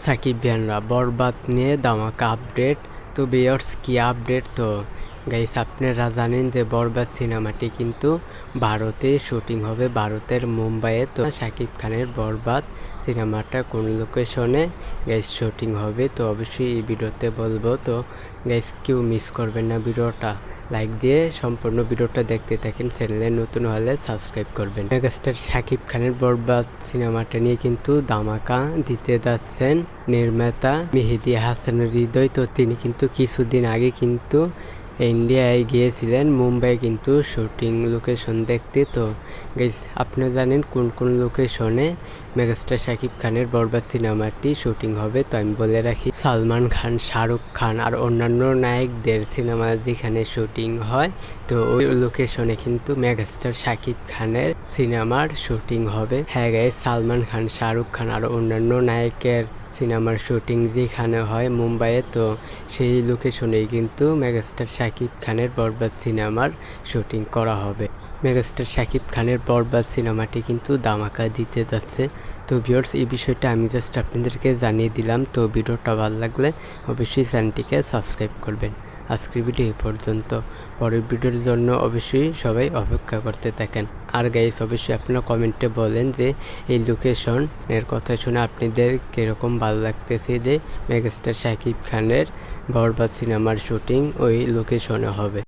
সাকিব ভাইয়ানরা বরবাদ নিয়ে ধামাকা আপডেট। তো ভিউয়ার্স কি আপডেট? তো গাইস আপনারা জানেন যে বরবাদ সিনেমাটি কিন্তু ভারতে শুটিং হবে, ভারতের মুম্বাইয়ে। তো সাকিব খানের বরবাদ সিনেমাটা কোন লোকেশনে গাইস শুটিং হবে, তো অবশ্যই এই ভিডিওতে বলবো। তো গাইস কেউ মিস করবেন না, ভিডিওটা লাইক দিয়ে সম্পূর্ণ ভিডিওটা দেখতে থাকেন। চ্যানেলে নতুন হলে সাবস্ক্রাইব করবেন। মেগাস্টার সাকিব খানের বরবাদ সিনেমাটা নিয়ে কিন্তু ধামাকা দিতে যাচ্ছেন নির্মাতা মেহেদী হাসান হৃদয়। তো তিনি কিন্তু কিছুদিন আগে কিন্তু ইন্ডিয়ায় গিয়েছিলেন, মুম্বাই কিন্তু শুটিং লোকেশন দেখতে। তো গাইস আপনি জানেন কোন কোন লোকেশনে মেগাস্টার সাকিব খানের বরবাদ সিনেমাটি শুটিং হবে? তো আমি বলে রাখি, সালমান খান, শাহরুখ খান আর অন্যান্য নায়কদের সিনেমা যেখানে শুটিং হয়, তো ওই লোকেশনে কিন্তু মেগাস্টার সাকিব খানের সিনেমার শুটিং হবে। হ্যাঁ গাইস, সালমান খান, শাহরুখ খান আর অন্যান্য নায়কের সিনেমার শুটিং যেখানে হয় মুম্বাইয়ে, তো সেই লোকেশনেই কিন্তু মেগাস্টার সাকিব খানের বরবাদ সিনেমার শুটিং করা হবে। মেগাস্টার সাকিব খানের বরবাদ সিনেমাটি কিন্তু ধামাকা দিতে যাচ্ছে। তো ভিউয়ার্স এই বিষয়টা আমি জাস্ট আপনাদেরকে জানিয়ে দিলাম। তো ভিডিওটা ভালো লাগলে অবশ্যই চ্যানেলটিকে সাবস্ক্রাইব করবেন। আজকের ভিডিও এই পর্যন্ত। পরের ভিডিওর জন্য অবশ্যই সবাই অপেক্ষা করতে থাকেন। আর গাইস অবশ্যই আপনারা কমেন্টে বলেন যে এই লোকেশনের কথা শুনে আপনাদের কীরকম ভালো লাগতেছে যে মেগাস্টার সাকিব খানের বরবাদ সিনেমার শুটিং ওই লোকেশনে হবে।